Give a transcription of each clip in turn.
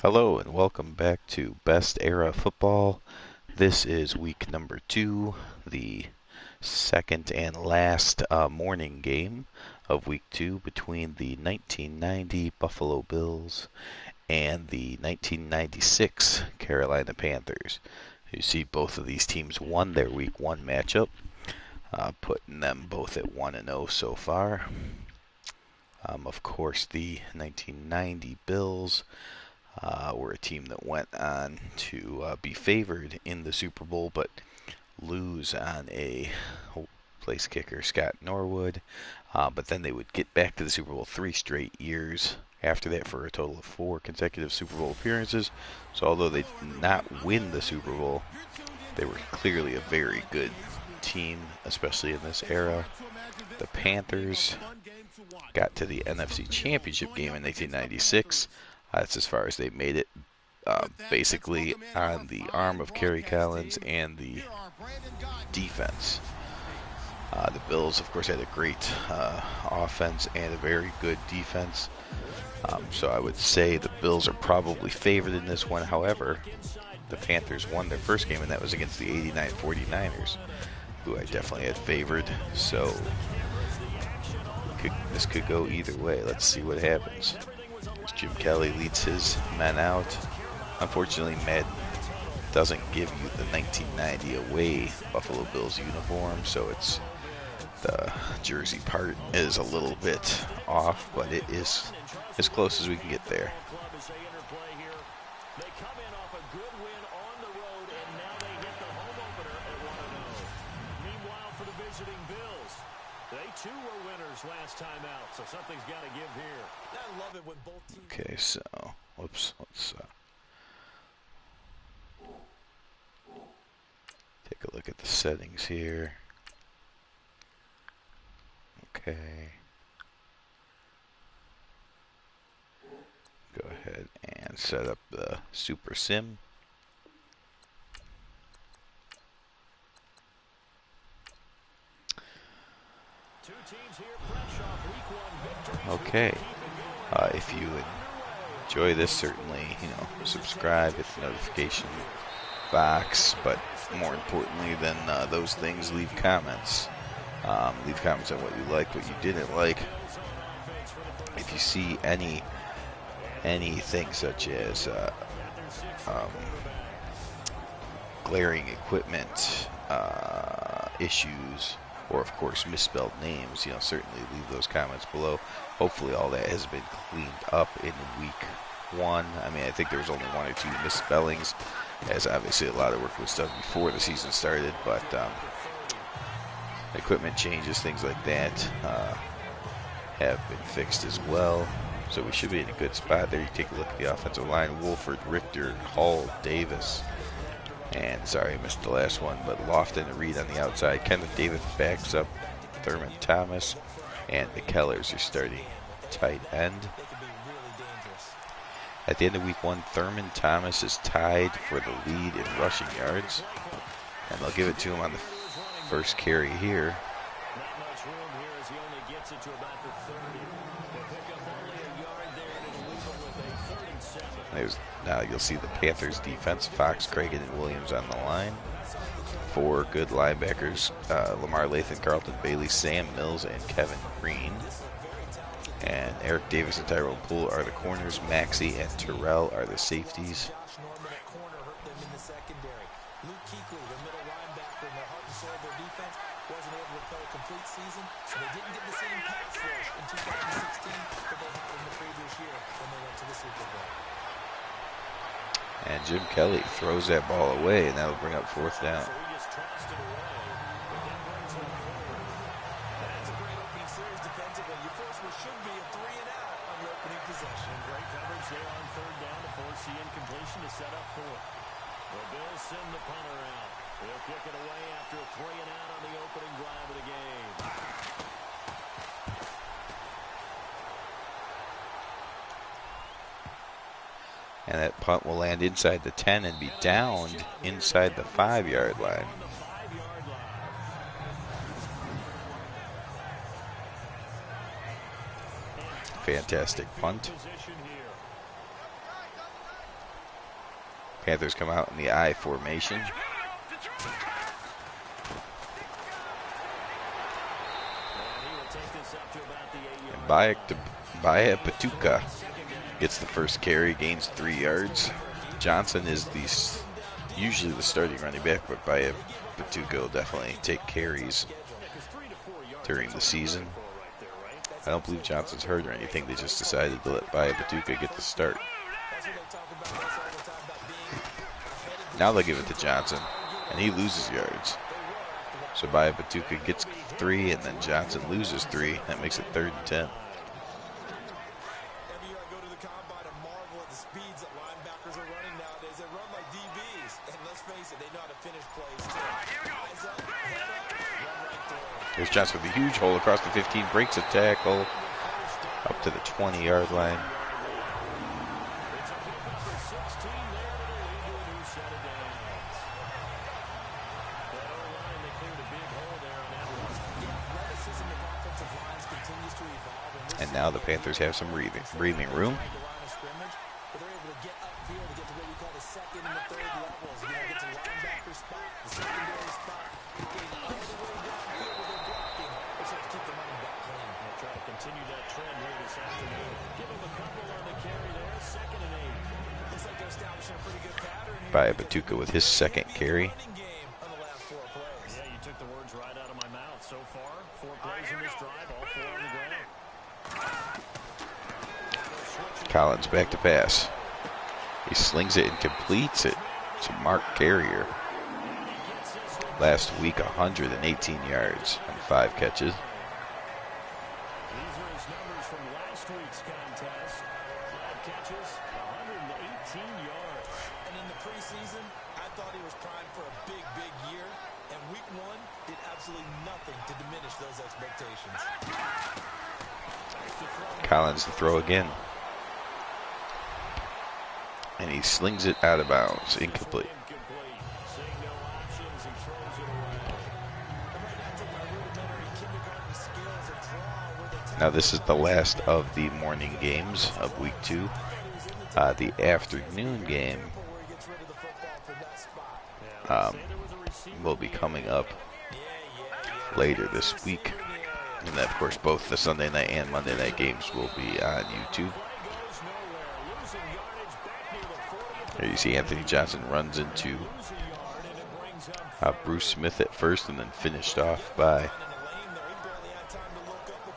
Hello and welcome back to Best Era Football. This is week number 2, the second and last morning game of week 2 between the 1990 Buffalo Bills and the 1996 Carolina Panthers. You see both of these teams won their week 1 matchup, putting them both at 1-0 so far. Of course, the 1990 Bills were a team that went on to be favored in the Super Bowl, but lose on a place kicker, Scott Norwood. But then they would get back to the Super Bowl 3 straight years after that for a total of 4 consecutive Super Bowl appearances. So although they did not win the Super Bowl, they were clearly a very good team, especially in this era. The Panthers got to the NFC Championship game in 1996. That's as far as they made it, basically on the arm of Kerry Collins and the defense. The Bills, of course, had a great offense and a very good defense. So I would say the Bills are probably favored in this one. However, the Panthers won their first game, and that was against the '89 49ers, who I definitely had favored. So this could go either way. Let's see what happens. Jim Kelly leads his men out. Unfortunately, Madden doesn't give you the 1990 away Buffalo Bills uniform, so it's the jersey part is a little bit off, but it is as close as we can get there. Okay, so whoops, let's take a look at the settings here. Okay. Go ahead and set up the Super Sim. Okay. If you enjoy this, certainly, subscribe, hit the notification box, but more importantly than those things, leave comments. Leave comments on what you liked, what you didn't like. If you see anything such as glaring equipment issues, or of course misspelled names, certainly leave those comments below. Hopefully all that has been cleaned up in week 1. I mean, I think there was only 1 or 2 misspellings, as obviously a lot of work was done before the season started, but equipment changes, things like that, have been fixed as well. So we should be in a good spot there. You take a look at the offensive line: Wolford, Richter, Hall, Davis, and sorry I missed the last one, but Lofton and Reed on the outside. Kenneth Davis backs up Thurman Thomas, and the Kellers are starting tight end. At the end of week 1, Thurman Thomas is tied for the lead in rushing yards, and they'll give it to him on the first carry here. Now you'll see the Panthers defense: Fox, Cragen, and Williams on the line. 4 good linebackers: Lamar Lathan, Carlton Bailey, Sam Mills, and Kevin Green. And Eric Davis and Tyrone Poole are the corners. Maxey and Terrell are the safeties. And Jim Kelly throws that ball away, and that'll bring up 4th down. And that punt will land inside the 10 and be downed inside the 5-yard line. Fantastic punt. Panthers come out in the I formation. And Baya Patuka gets the first carry, gains 3 yards. Johnson is usually the starting running back, but Baya Patuka will definitely take carries during the season. I don't believe Johnson's hurt or anything. They just decided to let Baya Patuka get the start. Now they'll give it to Johnson, and he loses yards. So Baya Patuka gets 3, and then Johnson loses 3. That makes it 3rd and 10. Here's Johnson with a huge hole across the 15, breaks a tackle up to the 20-yard line. And now the Panthers have some breathing room. Baya Patuka with his second carry. Collins back to pass. He slings it and completes it to Mark Carrier. Last week, 118 yards and 5 catches. Collins to throw again. And he slings it out of bounds, incomplete. Now this is the last of the morning games of week 2. The afternoon game will be coming up later this week. And then, of course, both the Sunday night and Monday night games will be on YouTube. Here you see Anthony Johnson runs into Bruce Smith at first and then finished off by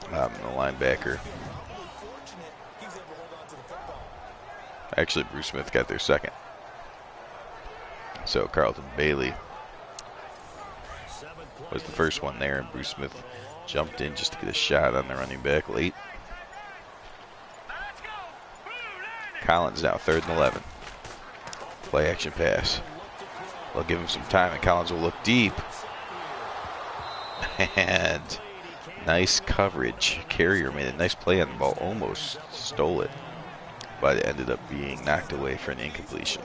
the linebacker. Actually, Bruce Smith got there second. So Carlton Bailey was the first one there, and Bruce Smith jumped in just to get a shot on the running back late. Collins now 3rd and 11. Play action pass. They'll give him some time, and Collins will look deep. And nice coverage. Carrier made a nice play on the ball, almost stole it, but it ended up being knocked away for an incompletion.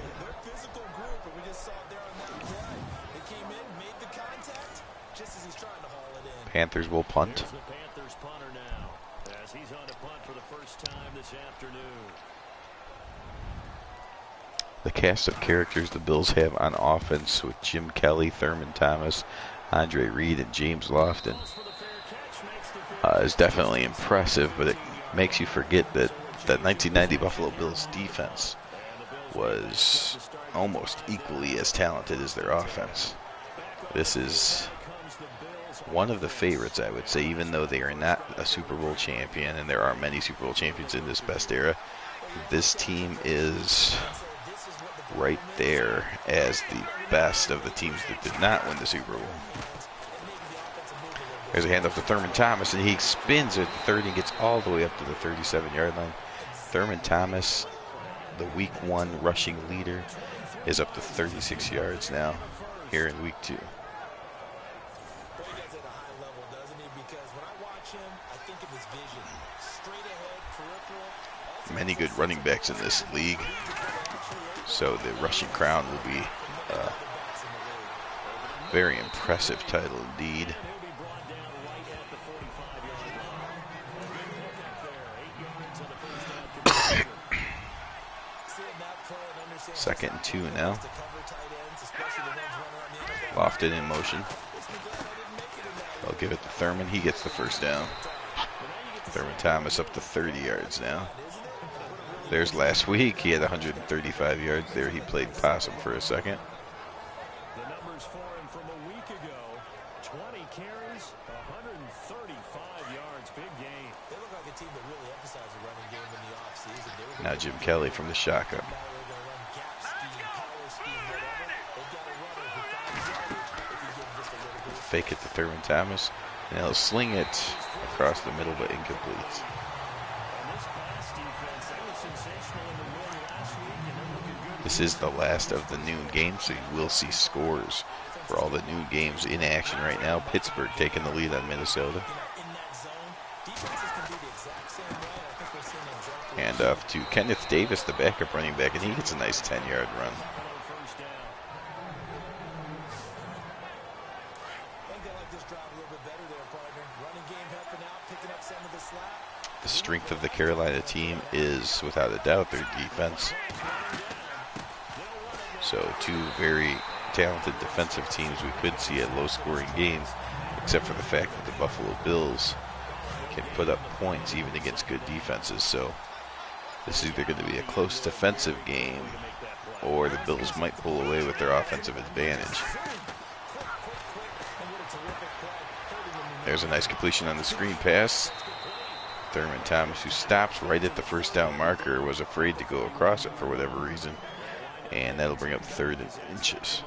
Panthers will punt. The cast of characters the Bills have on offense with Jim Kelly, Thurman Thomas, Andre Reed, and James Lofton is definitely impressive, but it makes you forget that the 1990 Buffalo Bills defense was almost equally as talented as their offense. This is one of the favorites, I would say, even though they are not a Super Bowl champion, and there are many Super Bowl champions in this best era. This team is right there as the best of the teams that did not win the Super Bowl. There's a handoff to Thurman Thomas, and he spins at the 30 and gets all the way up to the 37-yard line. Thurman Thomas, the week 1 rushing leader, is up to 36 yards now here in week 2. Many good running backs in this league, so the rushing crown will be a very impressive title indeed. 2nd and 2 now. Lofted in motion. I'll give it to Thurman. He gets the first down. Thurman Thomas up to 30 yards now. There's last week. He had 135 yards there. He played possum for a second. The numbers for him from a week ago. 20 carries, 135 yards. Big game. They look like a team that really emphasized the running game in the offseason. Now Jim Kelly from the shotgun. Fake it to Thurman Thomas, and he'll sling it across the middle, but incomplete. This is the last of the noon game, so you will see scores for all the noon games in action right now. Pittsburgh taking the lead on Minnesota. Hand off to Kenneth Davis, the backup running back, and he gets a nice 10-yard run. The strength of the Carolina team is, without a doubt, their defense. So two very talented defensive teams. We could see a low-scoring game, except for the fact that the Buffalo Bills can put up points even against good defenses. So this is either going to be a close defensive game, or the Bills might pull away with their offensive advantage. There's a nice completion on the screen pass. Thurman Thomas, who stops right at the first down marker, was afraid to go across it for whatever reason. And that'll bring up 3rd and inches.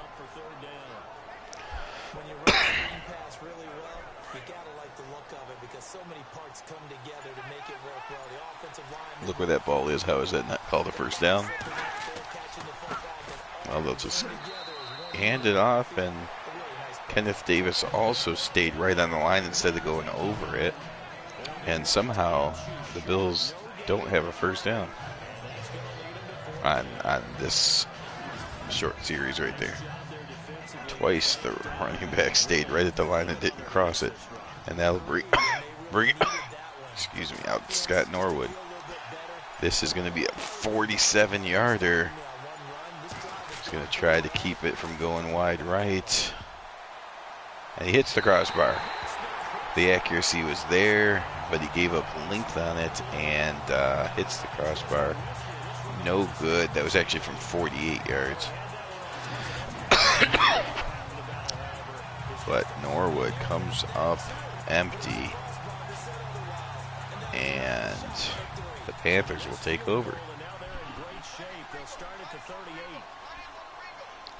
Look where that ball is. How is that not called a first down? Well, they'll just hand it off, and Kenneth Davis also stayed right on the line instead of going over it. And somehow the Bills don't have a first down on this short series right there. Twice the running back stayed right at the line and didn't cross it. And that'll bring excuse me, out Scott Norwood. This is going to be a 47-yarder. He's going to try to keep it from going wide right. And he hits the crossbar. The accuracy was there, but he gave up length on it and hits the crossbar. No good. That was actually from 48 yards. But Norwood comes up empty, and the Panthers will take over.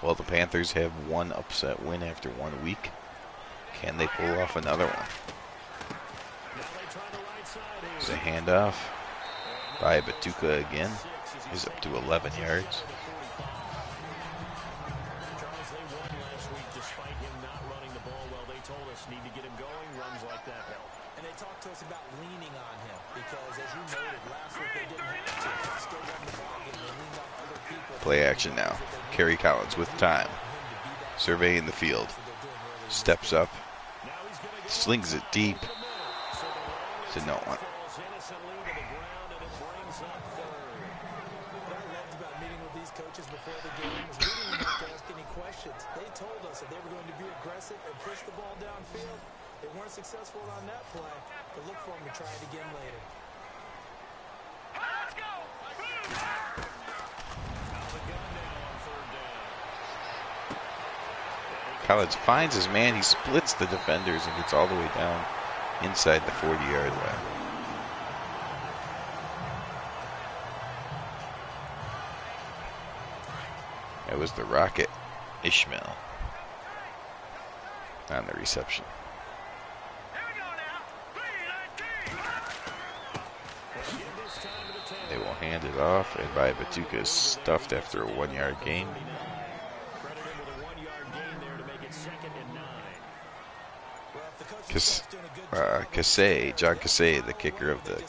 Well, the Panthers have one upset win after 1 week. Can they pull off another one? There's a handoff by Batuka again. He's up to 11 yards. And they talked to us about leaning on him because, as you noted, last week they didn't have to. Still won the ball game. They leaned on other people. Play action now. Kerry Collins with time. Surveying the field. Steps up. Slings it deep to no one. Coaches before the game was we didn't have to ask any questions. They told us that they were going to be aggressive and push the ball downfield. They weren't successful on that play, but look for them to try it again later. Let's go! Collins finds his man. He splits the defenders and gets all the way down inside the 40-yard line. That was the Rocket, Ishmael, on the reception. They will hand it off, and Batuka is stuffed after a 1-yard gain. John Kasay, the kicker of the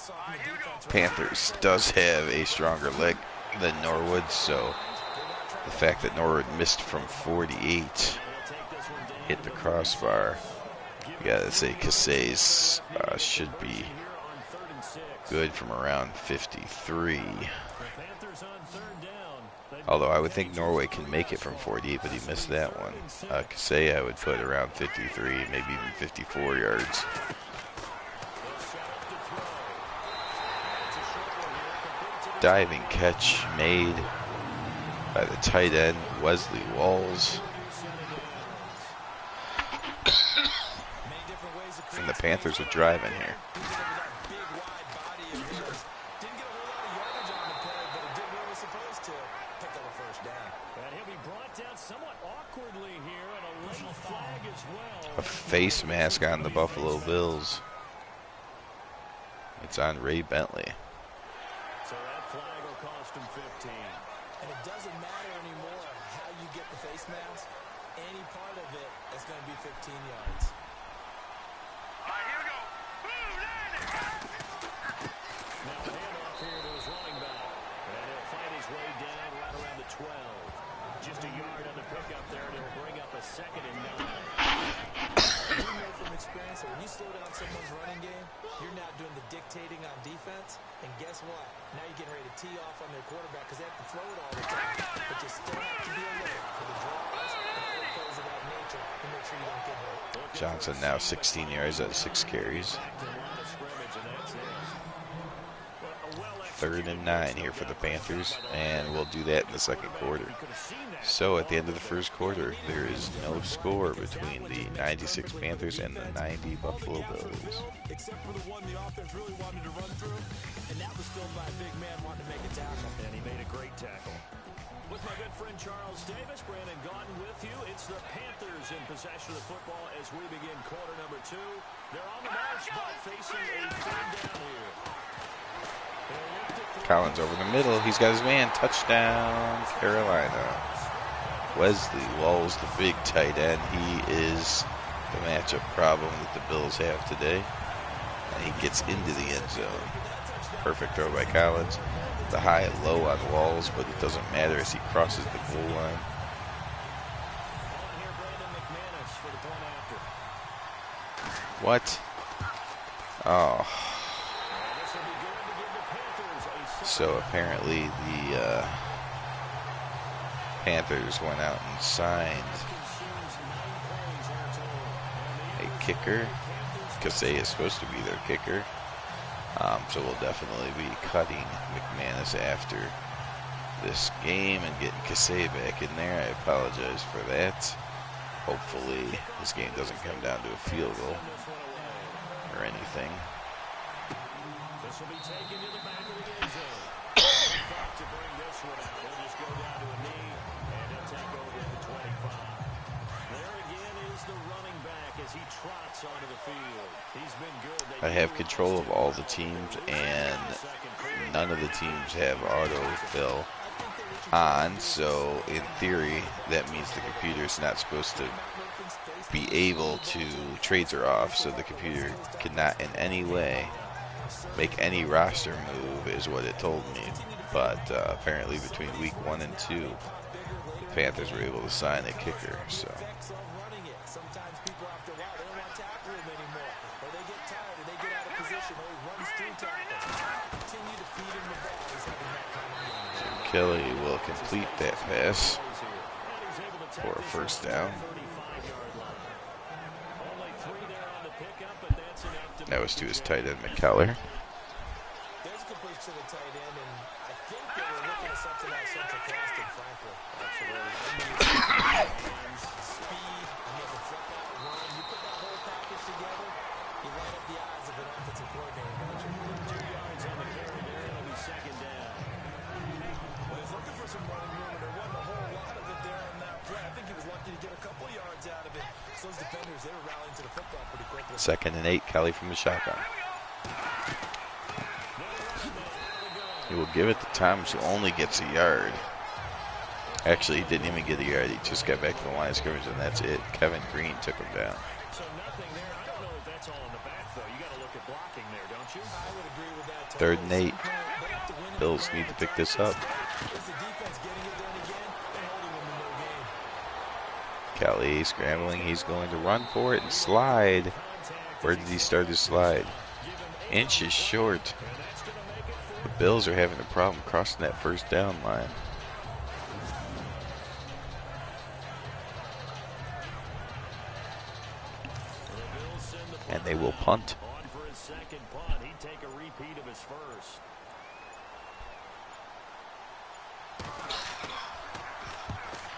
Panthers, does have a stronger leg than Norwood, so the fact that Norwood missed from 48, hit the crossbar, you gotta say Kasay's should be good from around 53. Although I would think Norway can make it from 48, but he missed that one. Say I would put around 53, maybe even 54 yards. Diving catch made by the tight end, Wesley Walls. And the Panthers are driving here. A face mask on the Buffalo Bills. It's on Ray Bentley. So that flag will cost him 15. And it doesn't matter anymore how you get the face mask. Any part of it is going to be 15 yards. All right, here we go. Now a handoff here to his running back. And he'll fight his way down right around the 12. Just a yard on the pickup there, and he'll bring up a 2nd and 9. You know from experience that when you slow down someone's running game, you're now doing the dictating on defense. And guess what? Now you're getting ready to tee off on their quarterback because they have to throw it all the time. But you still have to be alert for the draws and other plays of that nature to make sure you don't get hurt. Johnson now 16 yards out of 6 carries. 3rd and 9 here for the Panthers, and we'll do that in the 2nd quarter. So at the end of the 1st quarter, there is no score between the 96 Panthers and the 90 Buffalo Bills. Except for the one the offense really wanted to run through, and that was filled by a big man wanting to make a tackle. And he made a great tackle. With my good friend Charles Davis, Brandon Gaudin with you. It's the Panthers in possession of the football as we begin quarter number 2. They're on the march, but facing a 3rd down here. Collins over the middle. He's got his man. Touchdown, Carolina. Wesley Walls, the big tight end. He is the matchup problem that the Bills have today. And he gets into the end zone. Perfect throw by Collins. The high and low on Walls, but it doesn't matter as he crosses the goal line. What? Oh. So apparently the Panthers went out and signed a kicker. Kasey is supposed to be their kicker. So we'll definitely be cutting McManus after this game and getting Kasey back in there. I apologize for that. Hopefully this game doesn't come down to a field goal or anything. This will be taken to the back of the end zone. To bring this one out, they'll just go down to a knee, and he'll take over at the 25. There again is the running back as he trots onto the field. He's been good. I have control of all the teams, and none of the teams have autofill on, so in theory that means the computer's not supposed to be able to, trades are off, so the computer cannot in any way make any roster move is what it told me. But apparently between week 1 and 2 the Panthers were able to sign a kicker. So Kelly will complete that pass for a 1st down. That was to his tight end, McKellar. There's a completion to the tight end, and I think they were looking at something like central casting, frankly. Absolutely. Speed, and you have a flip out run. You put that whole package together, you light up the eyes of an offensive coordinator, don't you? 2 yards on the carry there, and it'll be 2nd down. Well, he's looking for some running room, and there wasn't a whole lot of it there on that play. I think he was lucky to get a couple yards out of it. So those defenders, they were rallying to the football pretty quickly. 2nd and 8, Kelly from the shotgun. He will give it to Thomas, who only gets a yard. Actually, he didn't even get a yard. He just got back to the line of scrimmage, and that's it. Kevin Green took him down. So nothing there. I don't know if that's all in the back, though. You got to look at blocking there, don't you? I would agree with that. 3rd and 8. Bills need to pick this up. Kelly scrambling. He's going to run for it and slide. Where did he start his slide? Inches short. The Bills are having a problem crossing that 1st down line. And they will punt. On for his second punt. He'd take a repeat of his first.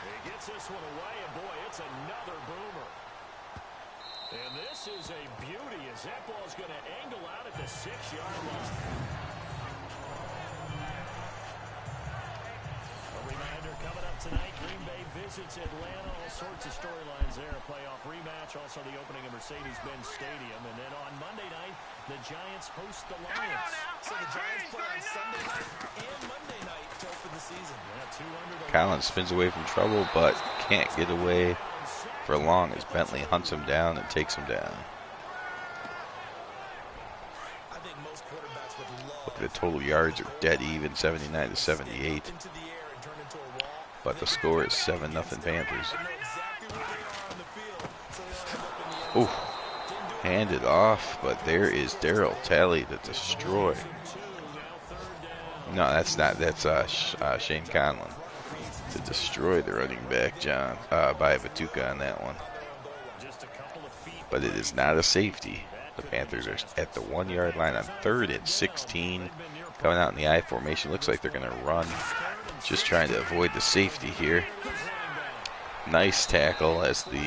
He gets this one away, and boy, it's another boomer. And this is a beauty as that ball's going to angle out at the 6-yard line. A reminder coming up tonight, Green Bay visits Atlanta. All sorts of storylines there. A playoff rematch, also the opening of Mercedes-Benz Stadium. And then on Monday night, the Giants host the Lions. So the Giants play on Sunday night and Monday night to open the season. Yeah, Collins spins away from trouble, but can't get away for long as Bentley hunts him down and takes him down. I think most quarterbacks would love. Look at the total yards are dead even, 79 to 78. Into the air and turn into a wall. But the score is 7-0 Panthers. They know exactly where they are on the field, so they'll end up in the end Ooh, handed off, but there is Darryl Talley to destroy. No, that's not. That's Shane Conlon to destroy the running back, John, by Batuka on that one. But it is not a safety. The Panthers are at the 1-yard line on 3rd and 16. Coming out in the I formation. Looks like they're going to run. Just trying to avoid the safety here. Nice tackle as the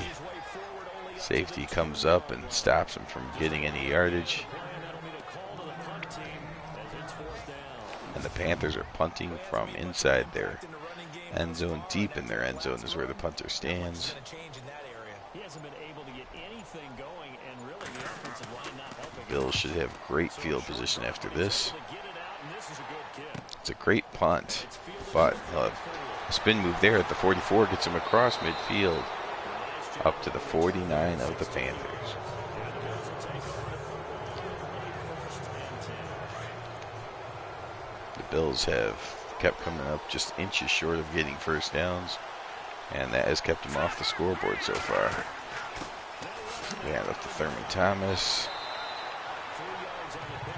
safety comes up and stops him from getting any yardage. And the Panthers are punting from inside their end zone. Deep in their end zone is where the punter stands. He hasn't been able to get anything going, and really the offensive line not helping. Bills should have great field position after this. Get it out, and this is a good kick. It's a great punt, but a spin move there at the 44 gets him across midfield up to the 49 of the Panthers. The Bills have kept coming up just inches short of getting first downs, and that has kept them off the scoreboard so far. We hand up to Thurman Thomas.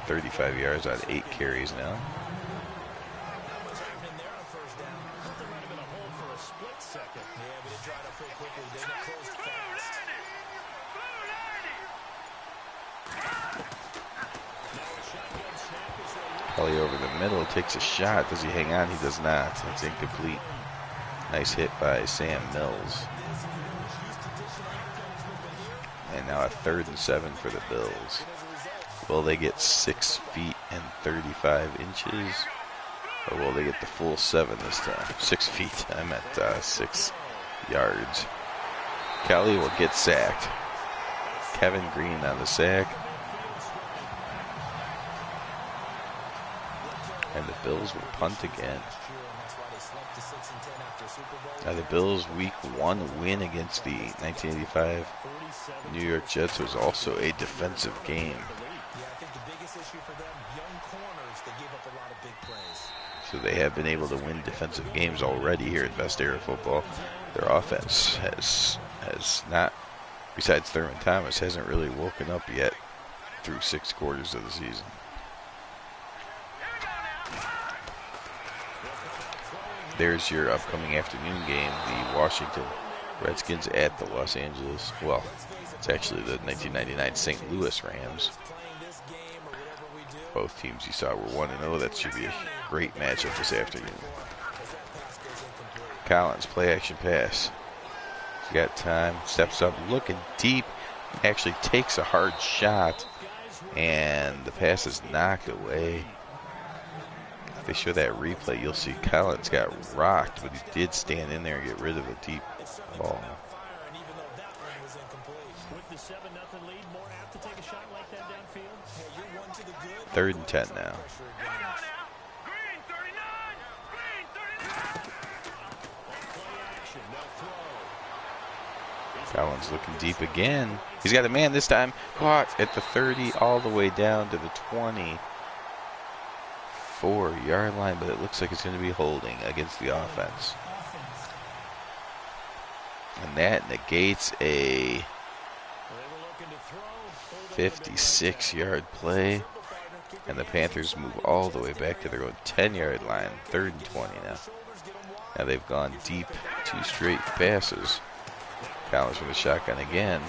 35 yards on 8 carries now. Kelly over the middle, takes a shot. Does he hang on? He does not. It's incomplete. Nice hit by Sam Mills. And now a 3rd and 7 for the Bills. Will they get 6 feet and 35 inches? Or will they get the full 7 this time? 6 feet. I meant 6 yards. Kelly will get sacked. Kevin Green on the sack. And the Bills will punt again. Now the Bills' Week 1 win against the 1985 New York Jets was also a defensive game. So they have been able to win defensive games already here at Best Era Football. Their offense has not, besides Thurman Thomas, hasn't really woken up yet through 6 quarters of the season. There's your upcoming afternoon game, the Washington Redskins at the Los Angeles, well, it's actually the 1999 St. Louis Rams. Both teams you saw were 1-0. That should be a great matchup this afternoon. Collins, play action pass. He's got time, steps up, looking deep, actually takes a hard shot, and the pass is knocked away. If they show that replay, you'll see Collins got rocked, but he did stand in there and get rid of a deep ball. With the 7-0 lead, more apt to take a shot like that downfield. 3rd and 10 now. Collins looking deep again. He's got a man this time. Caught at the 30, all the way down to the 24-yard line, but it looks like it's going to be holding against the offense. And that negates a 56-yard play. And the Panthers move all the way back to their own 10-yard line. 3rd and 20 now. Now they've gone deep, 2 straight passes. Collins from the shotgun again.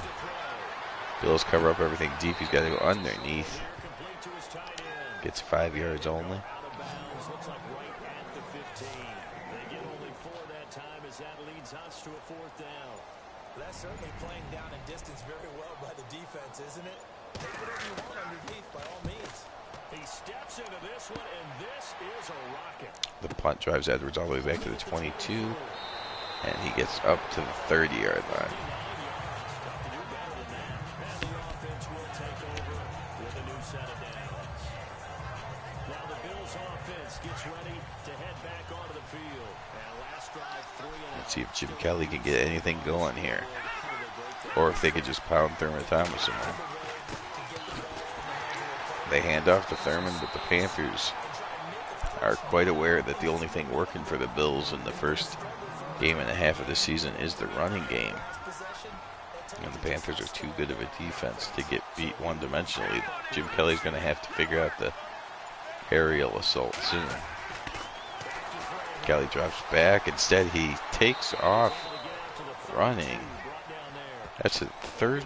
Bills cover up everything deep. He's got to go underneath. Gets 5 yards only. Out of bounds, looks like right at the 15. They get only 4 that time as that leads us to a 4th down. That's certainly playing down in distance very well by the defense, isn't it? Take whatever you want underneath by all means. He steps into this one, and this is a rocket. The punt drives Edwards all the way back to the 22, and he gets up to the 30-yard line. Tough to do better than that. And the offense will take over with a new set of downs. Now the Bills offense gets ready to head back onto the field. And last drive, 3 and out. Let's see if Jim Kelly can get anything going here, or if they could just pound Thurman Thomas somewhere. They hand off to Thurman, but the Panthers are quite aware that the only thing working for the Bills in the first game and a half of the season is the running game. And the Panthers are too good of a defense to get beat one-dimensionally. Jim Kelly's going to have to figure out the aerial assault soon. Kelly drops back. Instead, he takes off running. That's a 3rd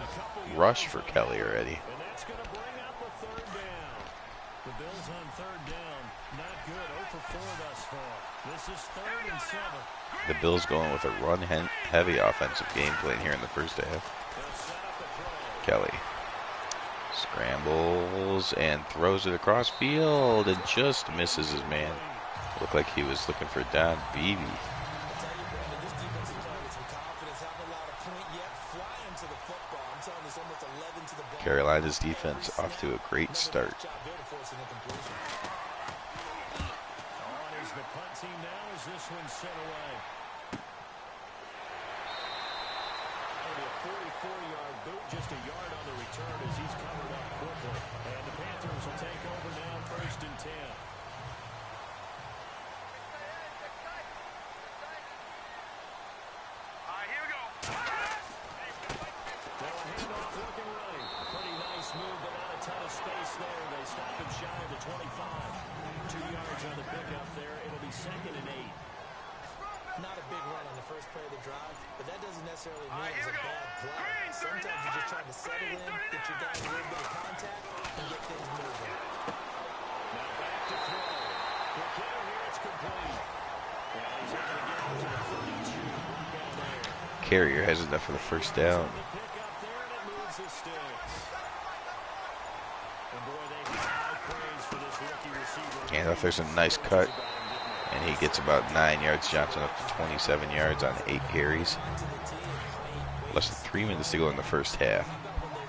rush for Kelly already. And that's going to bring up a 3rd down. The Bills on 3rd down. Not good. 0 for 4 thus far. This is 3rd and 7. The Bills going with a run-heavy offensive game plan here in the first half. They'll set up the throw. Kelly scrambles and throws it across field and just misses his man. Looked like he was looking for Don Beebe. Carolina's defense off to a great start. On is the punt team now as this one's sent away. That'll be a 44-yard boot, just a yard on the return as he's covered up quickly. And the Panthers will take over now, 1st and 10. Move, but not a ton of space there. They stop him shy of the 25. 2 yards on the pickup there. It'll be 2nd and 8. Not a big run on the first play of the drive, but that doesn't necessarily mean it's a bad play. Sometimes you're just trying to settle in, get your guys a little bit of contact, and get things moving. Now back to throw. The kicker here, it's complete. Well, he's able to get up to the 32. Down there. Carrier has enough for the first down. The pickup there, and it moves the sticks. And boy, they get high praise for this rookie receiver. And if there's a nice cut, and he gets about 9 yards. Johnson up to 27 yards on 8 carries. Less than 3 minutes to go in the first half.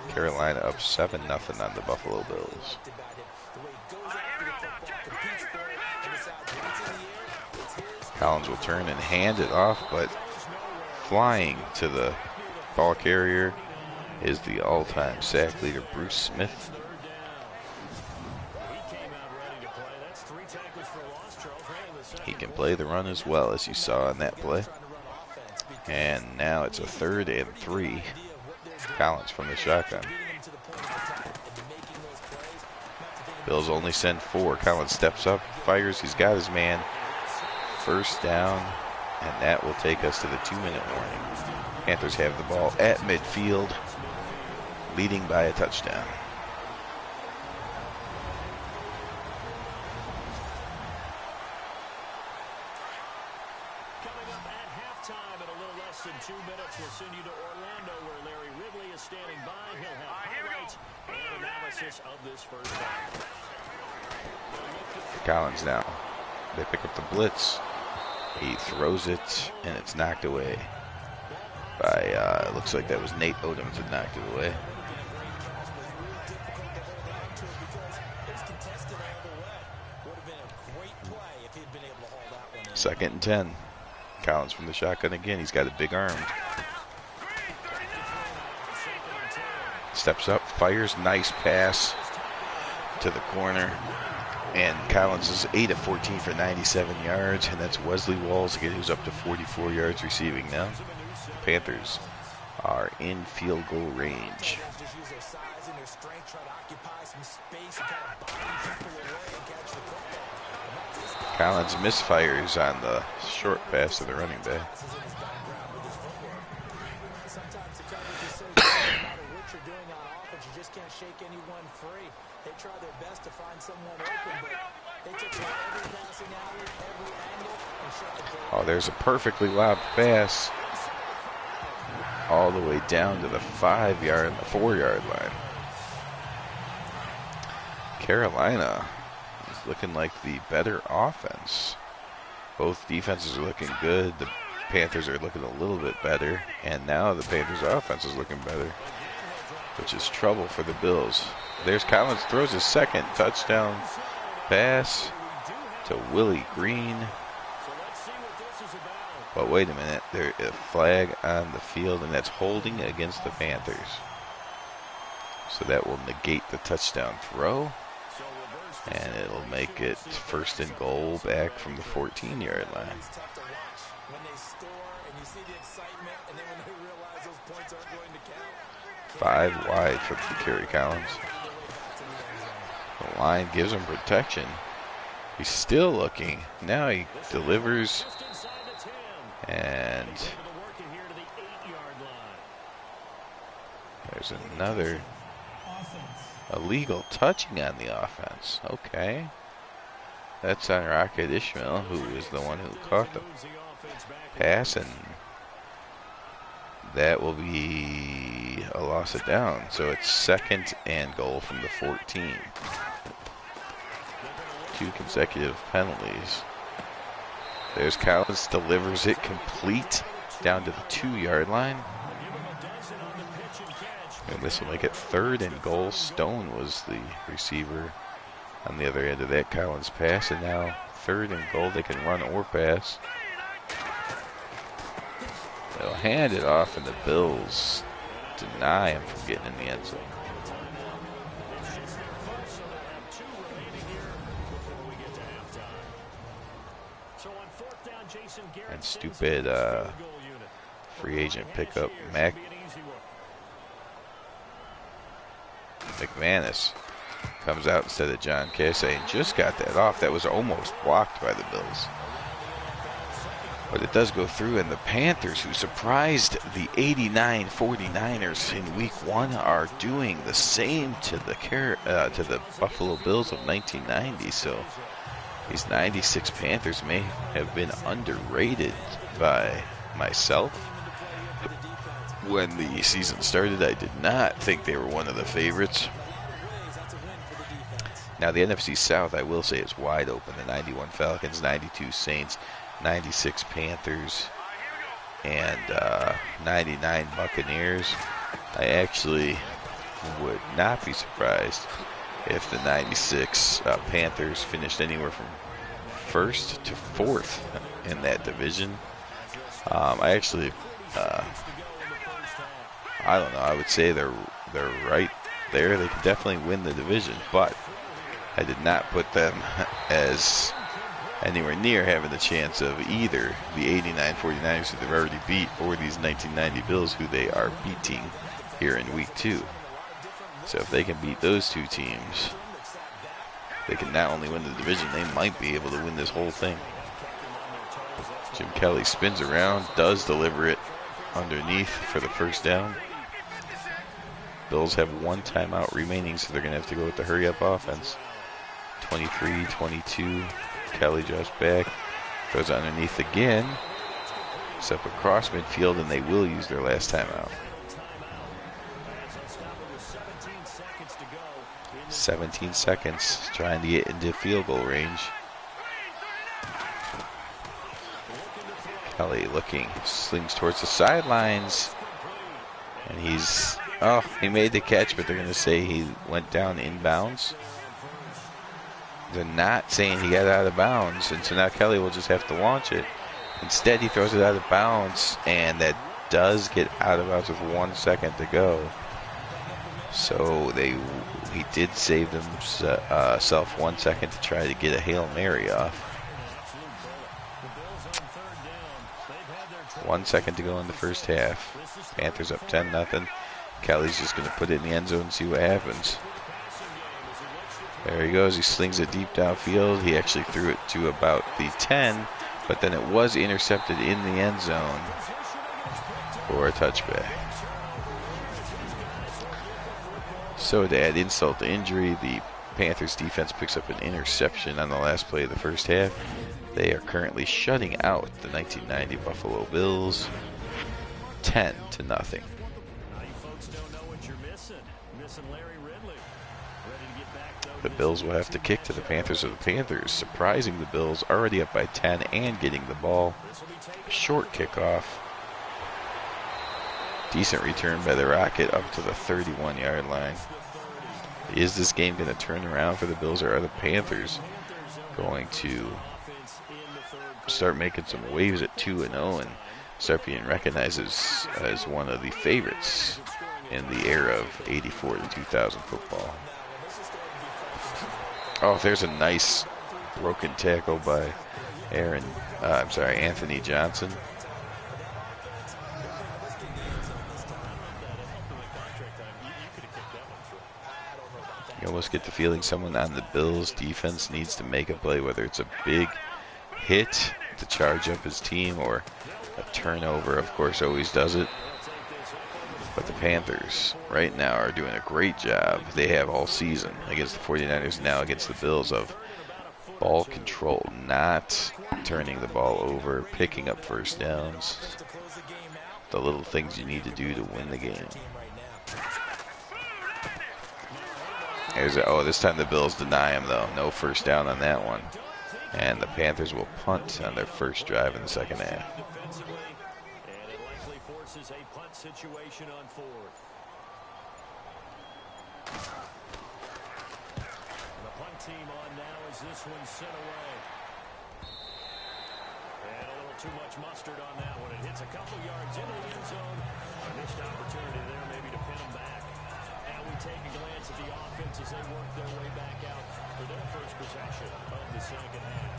Carolina up 7-0 on the Buffalo Bills. Collins will turn and hand it off, but flying to the ball carrier is the all-time sack leader, Bruce Smith. He can play the run as well, as you saw in that play. And now it's a 3rd and 3. Collins from the shotgun. Bills only send 4. Collins steps up, fires. He's got his man. 1st down, and that will take us to the 2-minute warning. Panthers have the ball at midfield, leading by a touchdown. Coming up at halftime in a little less than 2 minutes, we'll send you to Orlando where Larry Ridley is standing by. He'll have highlights and analysis of this first half. Collins now. They pick up the blitz. He throws it, and it's knocked away by, looks like that was Nate Odom that knocked it away. Second and 10. Collins from the shotgun again. He's got a big arm. Steps up, fires, nice pass to the corner. And Collins is 8 of 14 for 97 yards. And that's Wesley Walls again, who's up to 44 yards receiving now. The Panthers are in field goal range. Collins misfires on the short pass to the running back. shake anyone free. They try their best to find someone open, but they took every passing alley, every angle, and shut the play. Oh, there's a perfectly lobbed pass all the way down to the 5-yard and the 4-yard line. Carolina is looking like the better offense. Both defenses are looking good. The Panthers are looking a little bit better, and now the Panthers offense is looking better, which is trouble for the Bills. There's Collins, throws his second touchdown pass to Willie Green. But wait a minute, there's a flag on the field, and that's holding against the Panthers. So that will negate the touchdown throw, and it'll make it 1st and goal back from the 14-yard line. It's tough to watch when they score and you see the excitement, and then when they realize those points aren't going to count. 5 wide for Kerry Collins. The line gives him protection. He's still looking. Now he delivers. And there's another illegal touching on the offense. Okay. That's on Rocket Ishmael, who is the one who caught the pass, and that will be a loss of down. So it's 2nd and goal from the 14. 2 consecutive penalties. There's Collins, delivers it complete down to the 2-yard line. And this will make it 3rd and goal. Stone was the receiver on the other end of that Collins pass, and now 3rd and goal. They can run or pass. They'll hand it off, and the Bills deny him from getting in the end zone. And stupid free agent pickup McManus comes out instead of John Casey and just got that off. That was almost blocked by the Bills. But it does go through, and the Panthers, who surprised the 89 49ers in week 1, are doing the same to the Buffalo Bills of 1990. So these 96 Panthers may have been underrated by myself. When the season started, I did not think they were one of the favorites. Now the NFC South, I will say, is wide open. The 91 Falcons, 92 Saints, 96 Panthers, and 99 Buccaneers. I actually would not be surprised if the 96 Panthers finished anywhere from 1st to 4th in that division. I don't know. I would say they're right there. They could definitely win the division, but I did not put them as anywhere near having the chance of either the 89 49ers who they've already beat or these 1990 Bills who they are beating here in week 2. So if they can beat those 2 teams, they can not only win the division, they might be able to win this whole thing. Jim Kelly spins around, does deliver it underneath for the 1st down. Bills have 1 timeout remaining, so they're going to have to go with the hurry-up offense. 23-22. Kelly drops back, goes underneath again, step across midfield, and they will use their last timeout. 17 seconds, trying to get into field goal range. Kelly looking, slings towards the sidelines, and he made the catch, but they're going to say he went down inbounds. They're not saying he got out of bounds, and so now Kelly will just have to launch it. Instead, he throws it out of bounds, and that does get out of bounds with 1 second to go. So he did save himself 1 second to try to get a Hail Mary off. 1 second to go in the 1st half. Panthers up 10-0. Kelly's just going to put it in the end zone and see what happens. There he goes. He slings it deep downfield. He actually threw it to about the 10, but then it was intercepted in the end zone for a touchback. So to add insult to injury, the Panthers defense picks up an interception on the last play of the first half. They are currently shutting out the 1990 Buffalo Bills 10-0. Now you folks don't know what you're missing. Missing Larry Ridley. Ready to get back, though, The Bills will have to kick to the Panthers, or the Panthers surprising the Bills, already up by 10 and getting the ball. Short kickoff. Decent return by the Rocket up to the 31-yard line. Is this game going to turn around for the Bills, or are the Panthers going to start making some waves at 2-0 and start being recognized as one of the favorites in the era of 84 to 2000 football? Oh, there's a nice broken tackle by Anthony Johnson. You almost get the feeling someone on the Bills defense needs to make a play, whether it's a big hit to charge up his team or a turnover, of course, always does it. But the Panthers right now are doing a great job. They have all season against the 49ers, now against the Bills, of ball control, not turning the ball over, picking up first downs. The little things you need to do to win the game. This time the Bills deny him, though. No first down on that one. And the Panthers will punt on their first drive in the second half. And it likely forces a punt situation on fourth. The punt team on now as this one sent away. And a little too much mustard on that one. It hits a couple yards into the end zone. A missed opportunity there maybe to pin them back. Now we take a glance at the offense as they work their way back out for their first possession of the second half.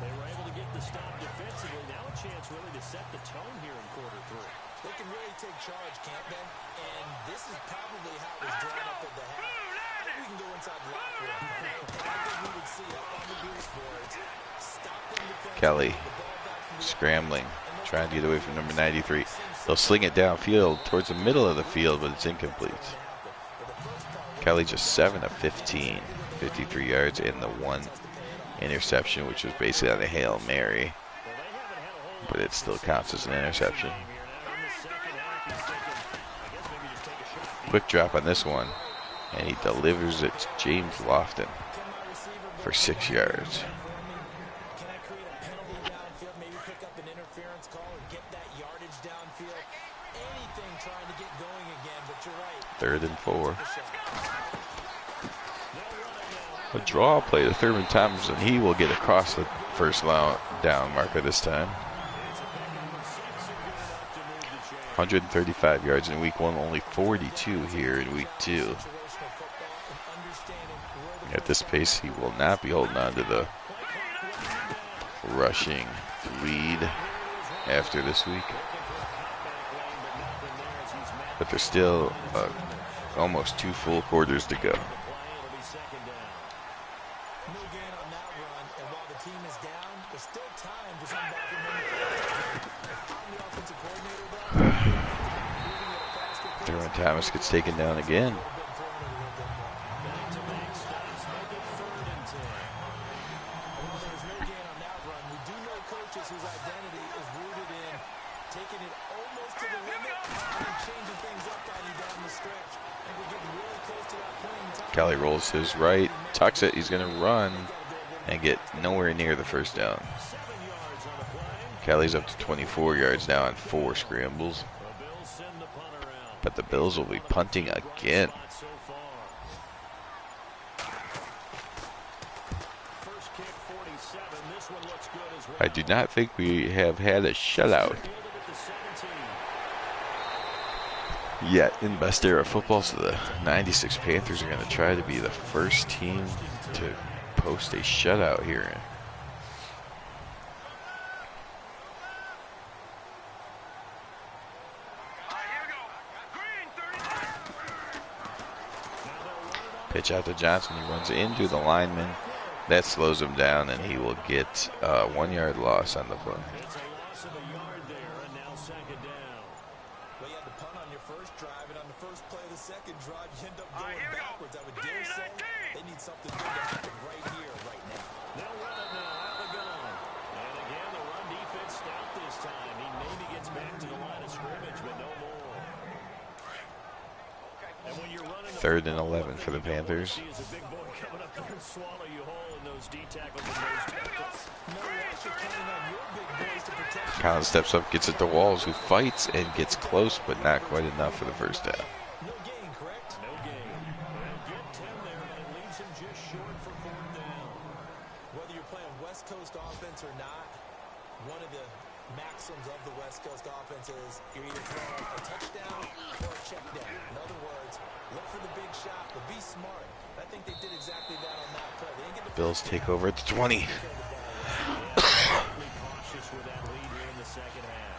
They were able to get the stop defensively. Now a chance really to set the tone here in quarter three. They can really take charge, can't they? And this is probably how it was drawn up at the half. I think we can go inside the locker room. I think we would see up on the boost boards. Stop them defensively. Kelly scrambling, trying to get away from number 93. They'll sling it downfield towards the middle of the field, but it's incomplete. Kelly just 7 of 15, 53 yards, and the one interception, which was basically on a Hail Mary, but it still counts as an interception. Quick drop on this one, and he delivers it to James Lofton for 6 yards. Can I create a penalty downfield, maybe pick up an interference call or get that yardage downfield? Anything trying to get going again, but you're right. 3rd and 4. A draw play to Thurman Thompson. He will get across the first down marker this time. 135 yards in week 1, only 42 here in week 2. At this pace, he will not be holding on to the rushing lead after this week. But there's still almost 2 full quarters to go. Thurman Thomas gets taken down again. Kelly rolls his right, tucks it, he's going to run and get nowhere near the first down. Kelly's up to 24 yards now on 4 scrambles. But the Bills will be punting again. I do not think we have had a shutout yet in best era football, so the 96 Panthers are going to try to be the first team to post a shutout here. Pitch out to Johnson. He runs into the lineman. That slows him down, and he will get a 1-yard loss on the play. Well, you had to punt on your first drive, and on the first play of the second drive, you end up going backwards. I would dare say they need something good to happen right here, right now. They'll run it now out the gun. And again, the run defense stout this time. He maybe gets back to the line of scrimmage, but no more. And when you're running 3rd and 11 for the Panthers. see is a big boy coming up there and swallow you whole in those D tackles and those tackles. No loss, you're counting on your big boys to protect you. Collins steps up, gets at the walls, who fights and gets close, but not quite enough for the first down. No gain, correct? No gain. And get 10 there, but it leaves him just short for 4th down. Whether you're playing West Coast offense or not, one of the maxims of the West Coast offense is you're either throwing a touchdown or a check down. In other words, look for the big shot, but be smart. I think they did exactly that on that play. They didn't get the Bills take over at the 20. Cautious with that lead here in the second half.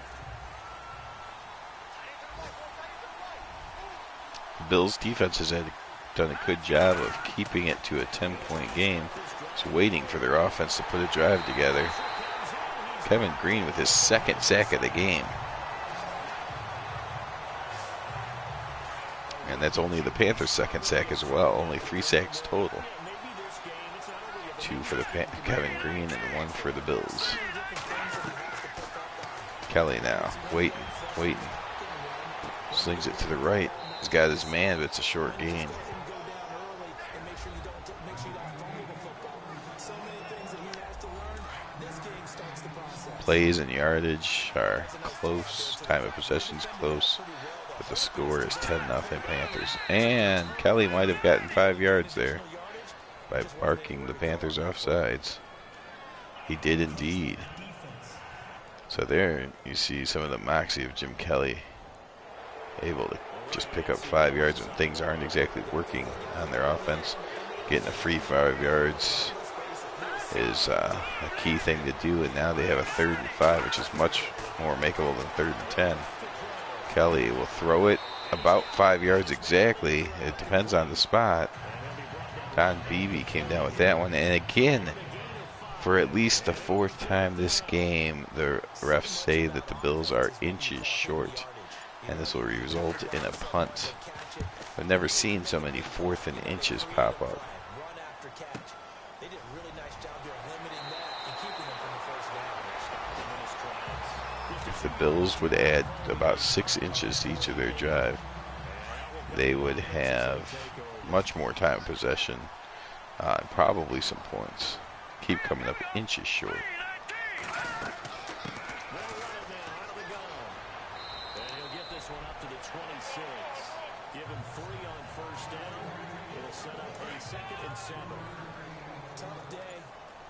The Bills defense has done a good job of keeping it to a 10-point game. Just waiting for their offense to put a drive together. Kevin Green with his 2nd sack of the game. And that's only the Panthers' 2nd sack as well. Only 3 sacks total. 2 for the Kevin Green and 1 for the Bills. Kelly now, waiting. Slings it to the right. He's got his man, but it's a short gain. Plays and yardage are close. Time of possession's close. But the score is 10-0 Panthers. And Kelly might have gotten 5 yards there by barking the Panthers offsides. He did indeed. So there you see some of the moxie of Jim Kelly, able to just pick up 5 yards when things aren't exactly working on their offense. Getting a free 5 yards is a key thing to do, and now they have a 3rd and 5, which is much more makeable than 3rd and 10. Kelly will throw it about 5 yards exactly. It depends on the spot. Don Beebe came down with that one, and again, for at least the 4th time this game, the refs say that the Bills are inches short, and this will result in a punt. I've never seen so many 4th and inches pop up. If the Bills would add about 6 inches to each of their drive, they would have much more time possession, and probably some points. Keep coming up inches short. Give him 3 on 1st down. It'll set up a 2nd and 7. Tough day,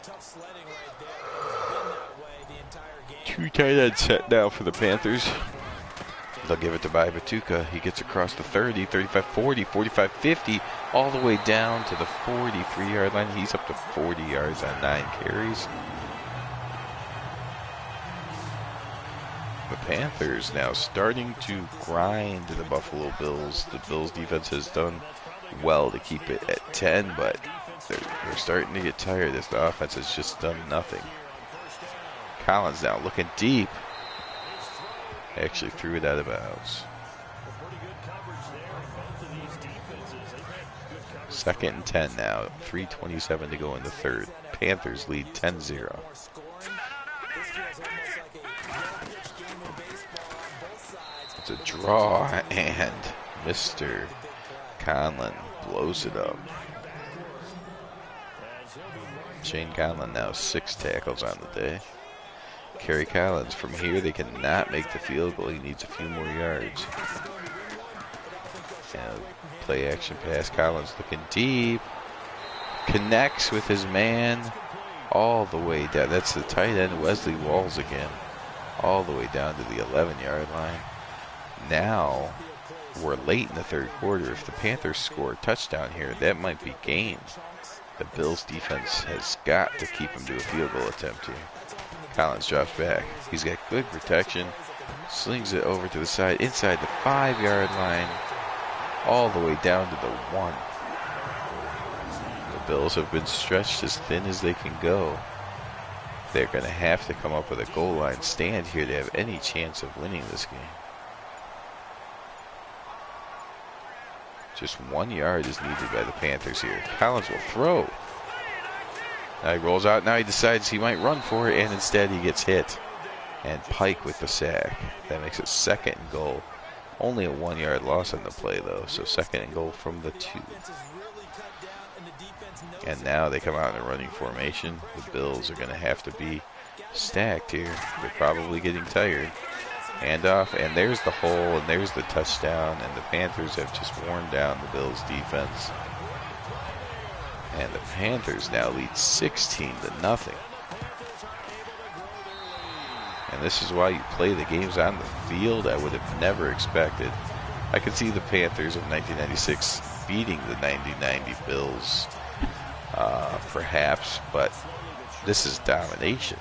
tough sledding right there. It's been that way the entire game. 2 tight end set now for the Panthers. They'll give it to Batuka. He gets across the 30, 35, 40, 45, 50, all the way down to the 43-yard line. He's up to 40 yards on 9 carries. The Panthers now starting to grind the Buffalo Bills. The Bills defense has done well to keep it at 10, but they're starting to get tired as the offense has just done nothing. Collins now looking deep. Actually threw it out of bounds. 2nd and 10 now. 3:27 to go in the 3rd. Panthers lead 10-0. It's a draw, and Mr. Conlon blows it up. Shane Conlon now 6 tackles on the day. Kerry Collins, from here they cannot make the field goal. He needs a few more yards. And play action pass. Collins looking deep. Connects with his man all the way down. That's the tight end, Wesley Walls again. All the way down to the 11-yard line. Now, we're late in the 3rd quarter. If the Panthers score a touchdown here, that might be game. The Bills defense has got to keep him to a field goal attempt here. Collins drops back. He's got good protection. Slings it over to the side, inside the 5-yard line, all the way down to the 1. The Bills have been stretched as thin as they can go. They're going to have to come up with a goal line stand here to have any chance of winning this game. Just 1 yard is needed by the Panthers here. Collins will throw. Now he rolls out. Now he decides he might run for it, and instead he gets hit. And Pike with the sack. That makes it 2nd and goal. Only a 1 yard loss on the play, though. So 2nd and goal from the 2. And now they come out in a running formation. The Bills are going to have to be stacked here. They're probably getting tired. Handoff, and there's the hole, and there's the touchdown, and the Panthers have just worn down the Bills' defense. And the Panthers now lead 16-0. And this is why you play the games on the field. I would have never expected. I could see the Panthers of 1996 beating the 90 Bills, perhaps, but this is domination.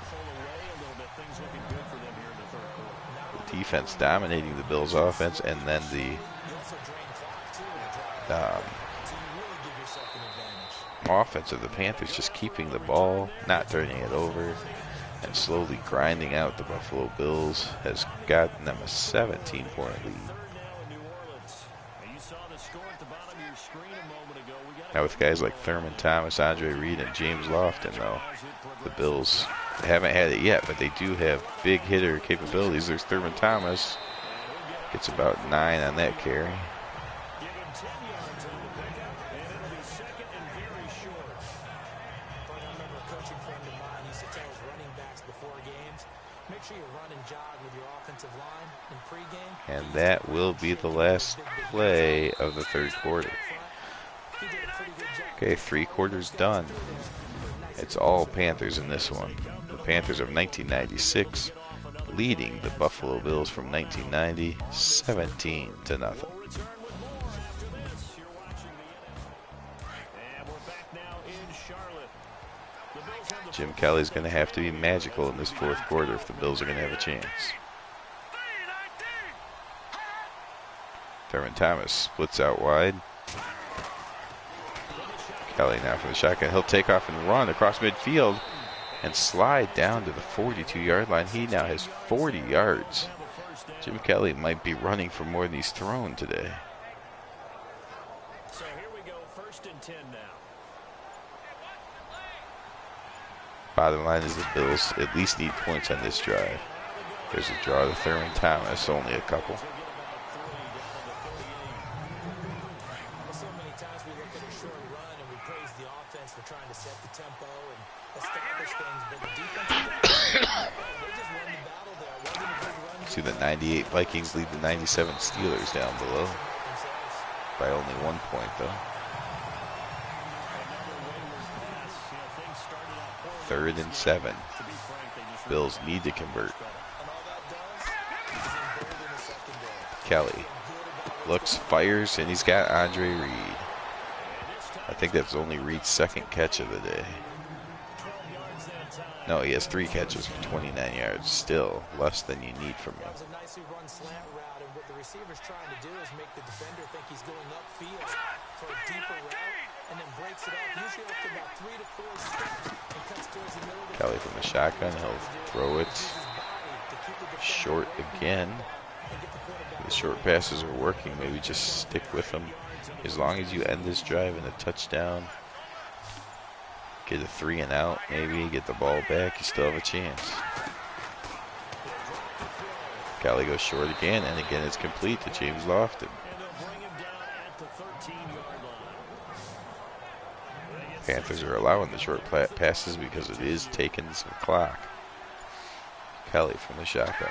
The defense dominating the Bills' offense, and then the offense of the Panthers just keeping the ball, not turning it over, and slowly grinding out the Buffalo Bills has gotten them a 17-point lead. Now with guys like Thurman Thomas, Andre Reed, and James Lofton, though, the Bills haven't had it yet, but they do have big hitter capabilities. There's Thurman Thomas. Gets about 9 on that carry. And that will be the last play of the 3rd quarter. Okay, 3 quarters done. It's all Panthers in this one. The Panthers of 1996 leading the Buffalo Bills from 1990 17-0. Jim Kelly's going to have to be magical in this 4th quarter if the Bills are going to have a chance. Thurman Thomas splits out wide. Kelly now for the shotgun. He'll take off and run across midfield and slide down to the 42-yard line. He now has 40 yards. Jim Kelly might be running for more than he's thrown today. So here we go, 1st and 10 now. Bottom line is the Bills at least need points on this drive. There's a draw to Thurman Thomas, only a couple. So many times we look at a short run and we praise the offense for trying to set the tempo and establish things, but the defense, they just won the battle there. It wasn't a big run. See the 98 Vikings lead the 97 Steelers down below by only 1 point, though. 3rd and 7. Bills need to convert. Kelly looks, fires, and he's got Andre Reed. I think that's only Reed's 2nd catch of the day. No, he has 3 catches for 29 yards. Still less than you need from him. That was a nicely run slant route, and what the receiver's trying to do is make the defender think he's going upfield for a deeper route, and then breaks it up, usually after about 3 to 4 steps, and cuts towards the middle of the Kelly from the shotgun, he'll throw it short again. The short passes are working. Maybe just stick with them. As long as you end this drive in a touchdown, get a 3 and out, maybe get the ball back, you still have a chance. Kelly goes short again, and again it's complete to James Lofton. Panthers are allowing the short passes because it is taking some clock. Kelly from the shotgun.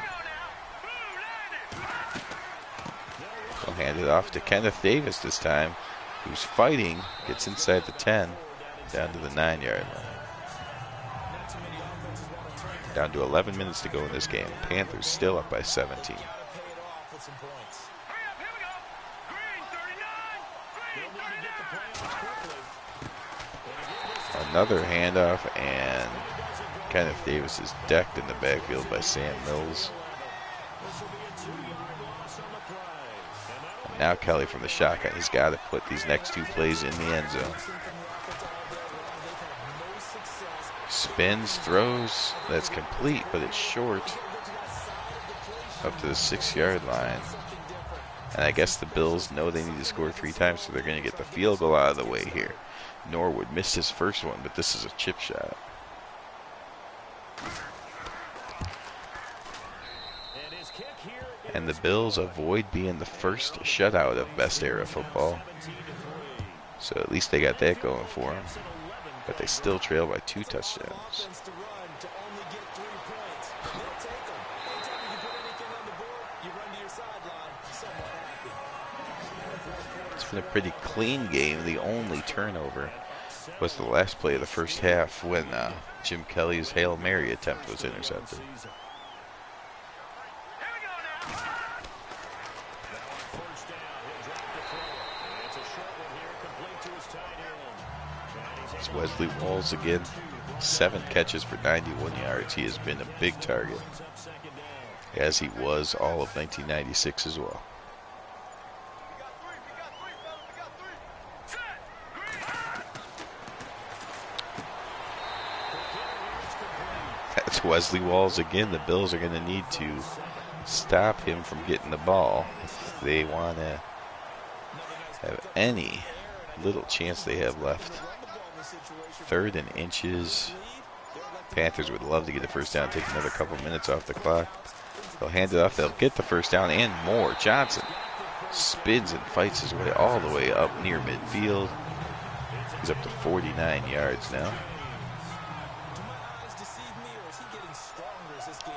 He'll hand it off to Kenneth Davis this time, who's fighting, gets inside the 10, down to the 9-yard line. Down to 11 minutes to go in this game. Panthers still up by 17. Another handoff, and Kenneth Davis is decked in the backfield by Sam Mills. And now Kelly from the shotgun. He's got to put these next 2 plays in the end zone. Spins, throws, that's complete, but it's short. Up to the 6-yard line. And I guess the Bills know they need to score 3 times, so they're going to get the field goal out of the way here. Norwood missed his first one, but this is a chip shot. And the Bills avoid being the first shutout of best era football. So at least they got that going for them. But they still trail by 2 touchdowns. It's been a pretty clean game. The only turnover was the last play of the first half when Jim Kelly's Hail Mary attempt was intercepted. It's Wesley Walls again. 7 catches for 91 yards. He has been a big target, as he was all of 1996 as well. That's Wesley Walls again. The Bills are going to need to stop him from getting the ball if they want to have any little chance they have left. 3rd and inches. Panthers would love to get the first down, take another couple minutes off the clock. They'll hand it off. They'll get the first down and more. Johnson spins and fights his way all the way up near midfield. He's up to 49 yards now.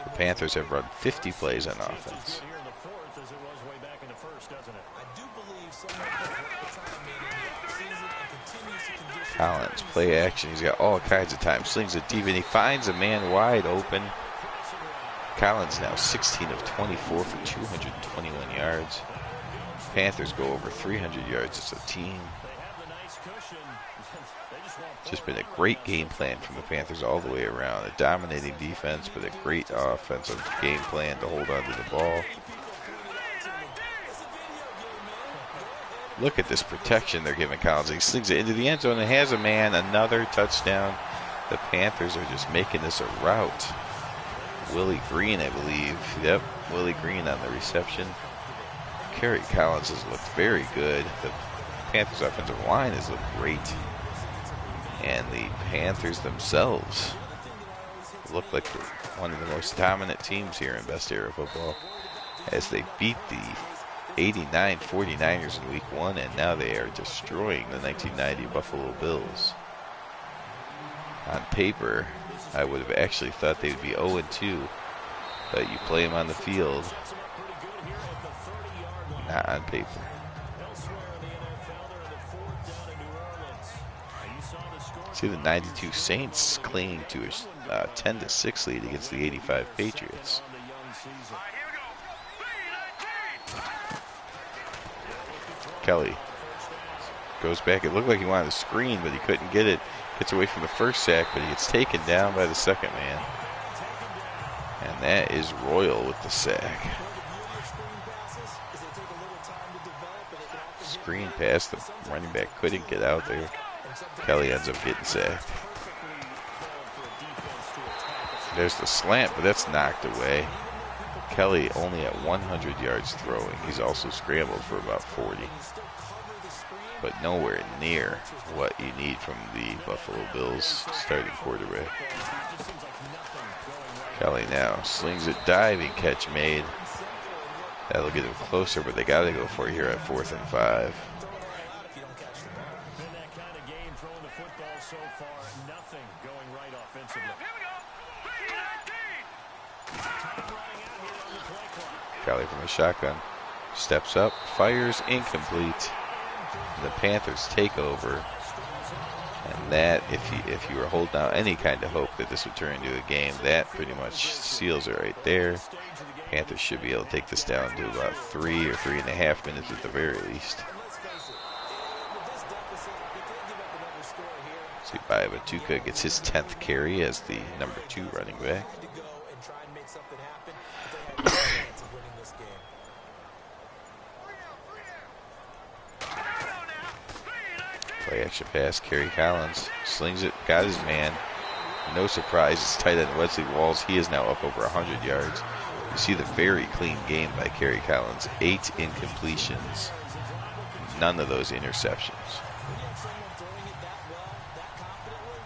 The Panthers have run 50 plays on offense. Collins, play action. He's got all kinds of time. Slings it deep, and he finds a man wide open. Collins now 16 of 24 for 221 yards. Panthers go over 300 yards as a team. Just been a great game plan from the Panthers all the way around. A dominating defense, but a great offensive game plan to hold on to the ball. Look at this protection they're giving Collins. He slings it into the end zone and has a man. Another touchdown. The Panthers are just making this a rout. Willie Green, I believe. Yep, Willie Green on the reception. Kerry Collins has looked very good. The Panthers offensive line has looked great. And the Panthers themselves look like one of the most dominant teams here in best era football, as they beat the 89 49ers in week 1, and now they are destroying the 1990 Buffalo Bills. On paper, I would have actually thought they would be 0-2, but you play them on the field, not on paper. See the 92 Saints clinging to a 10-6 lead against the 85 Patriots. Kelly goes back. It looked like he wanted to screen, but he couldn't get it. Gets away from the first sack, but he gets taken down by the second man. And that is Royal with the sack. Screen pass. The running back couldn't get out there. Kelly ends up getting sacked. There's the slant, but that's knocked away. Kelly only at 100 yards throwing. He's also scrambled for about 40. But nowhere near what you need from the Buffalo Bills starting quarterback. Kelly now slings it, diving catch made. That'll get him closer, but they got to go for it here at 4th and 5. Kelly from the shotgun steps up, fires, incomplete. The Panthers take over, and that, if you were holding out any kind of hope that this would turn into a game, that pretty much seals it right there. Panthers should be able to take this down to about 3 or 3.5 minutes at the very least. See, Batuka gets his 10th carry as the number 2 running back. Play action pass, Kerry Collins slings it, got his man. No surprise, it's tight end Wesley Walls. He is now up over 100 yards. You see the very clean game by Kerry Collins. 8 incompletions. None of those interceptions. When you have someone throwing it that well, that confidently,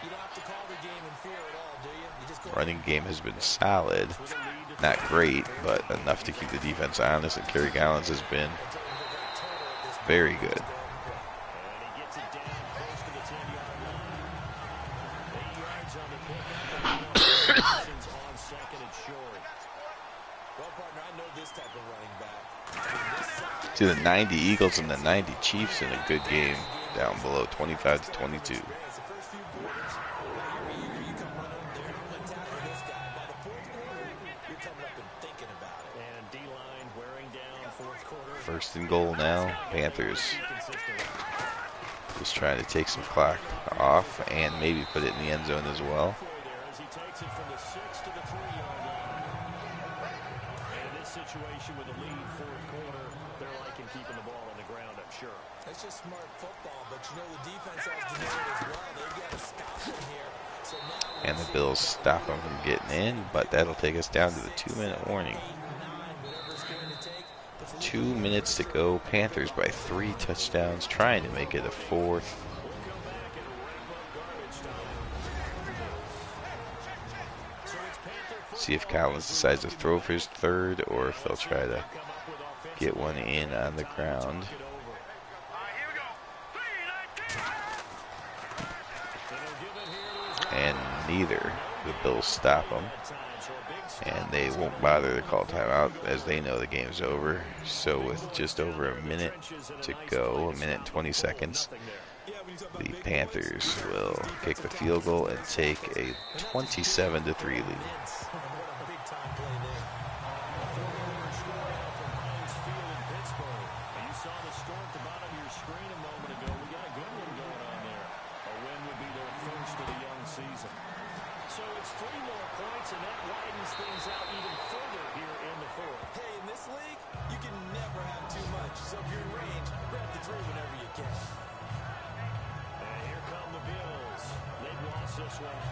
you don't have to call the game in fear at all, do you? You just go Running game has been solid. Not great, but enough to keep the defense honest, and Kerry Collins has been very good. See the 90 Eagles and the 90 Chiefs in a good game down below, 25-22. First and goal now. Panthers just trying to take some clock off and maybe put it in the end zone as well. Situation with a lead fourth quarter, they're liking keeping the ball on the ground, I'm sure. That's just smart football, but you know the defense has to know it as well. They've got to stop them here. So now And the Bills stop them from getting in, but that'll take us down to the 2-minute warning. 2 minutes to go. Panthers by 3 touchdowns, trying to make it a 4th. See if Collins decides to throw for his 3rd or if they'll try to get one in on the ground. And neither. The Bills stop them. And they won't bother to call timeout as they know the game's over. So with just over a minute to go, a minute and 20 seconds, the Panthers will kick the field goal and take a 27-3 lead.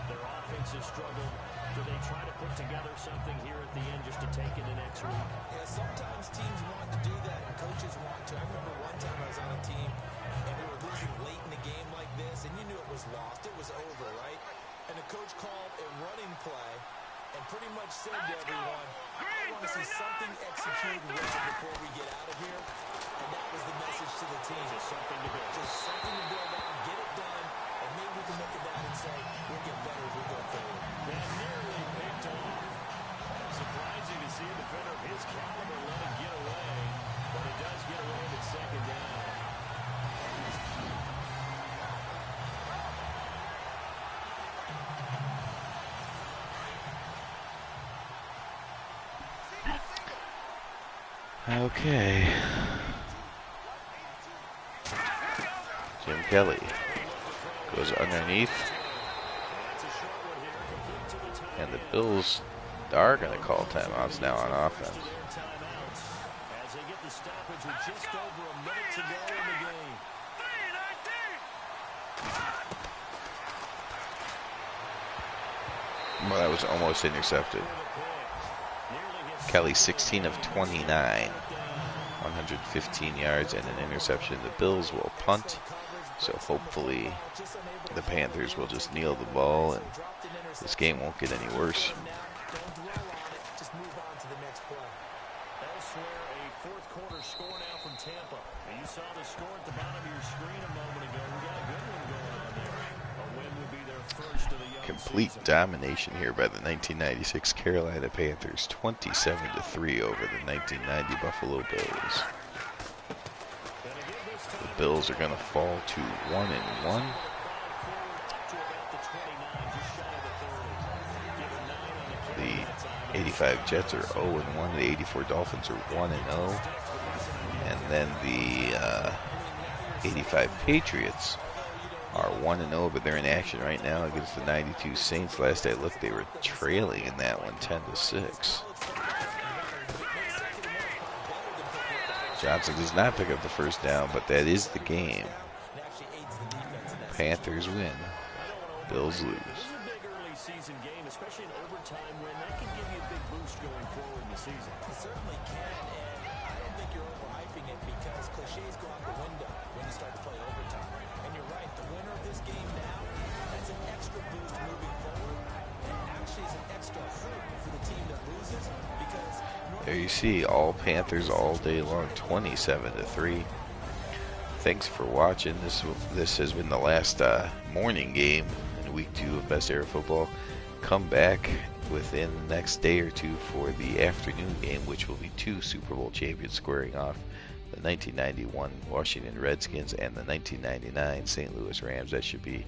Their offense has struggled. Do they try to put together something here at the end just to take into next week? Yeah, sometimes teams want to do that and coaches want to. I remember one time I was on a team and we were losing late in a game like this and you knew it was lost. It was over, right? And the coach called a running play and pretty much said to everyone, I want to see something executed well before we get out of here. And that was the message to the team. Just something to build. Just something to build on, get it done, and maybe we can look at that and say, we'll get better as we go forward. That nearly picked off. Surprising to see a defender of his caliber let it get away, but it does get away with second down. Okay. Jim Kelly goes underneath. And the Bills are going to call timeouts now on offense. As they get the stoppage with just over a minute to go in the game. Well, that was almost intercepted. Kelly 16 of 29, 115 yards and an interception. The Bills will punt, so hopefully the Panthers will just kneel the ball and this game won't get any worse. Elsewhere, a fourth quarter score now from Tampa. And you saw the score at the bottom of your screen a moment ago. We got a good one going on there. A win would be their first of the young Complete season. domination here by the 1996 Carolina Panthers, 27-3 over the 1990 Buffalo Bills. The Bills are going to fall to 1-1. The 85 Jets are 0-1. The 84 Dolphins are 1-0. And then the 85 Patriots are 1-0, but they're in action right now against the 92 Saints. Last I looked, they were trailing in that one, 10-6. Johnson does not pick up the first down, but that is the game. Panthers win. Bills lose. This is a big early season game, especially in overtime win. That can give you a big boost going forward. season. It certainly can, and I don't think you're overhyping it because cliches go out the window when you start to play overtime. And you're right, the winner of this game now, that's an extra boost moving forward, and actually is an extra hope for the team that loses because There you see, all Panthers all day long, 27-3. Thanks for watching. This has been the last morning game in week 2 of Best Era Football. Come back within the next day or two for the afternoon game, which will be 2 Super Bowl champions squaring off, the 1991 Washington Redskins and the 1999 St. Louis Rams. That should be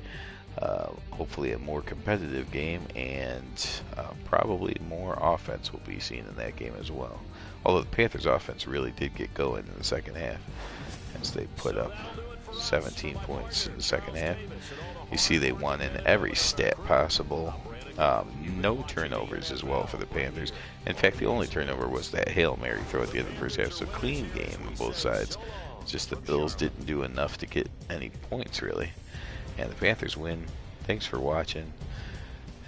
hopefully a more competitive game, and probably more offense will be seen in that game as well. Although the Panthers offense really did get going in the second half as they put up 17 points in the second half. You see they won in every stat possible. No turnovers as well for the Panthers. In fact, the only turnover was that Hail Mary throw at the end of the first half. So clean game on both sides. It's just the Bills didn't do enough to get any points really. And the Panthers win. Thanks for watching.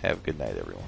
Have a good night, everyone.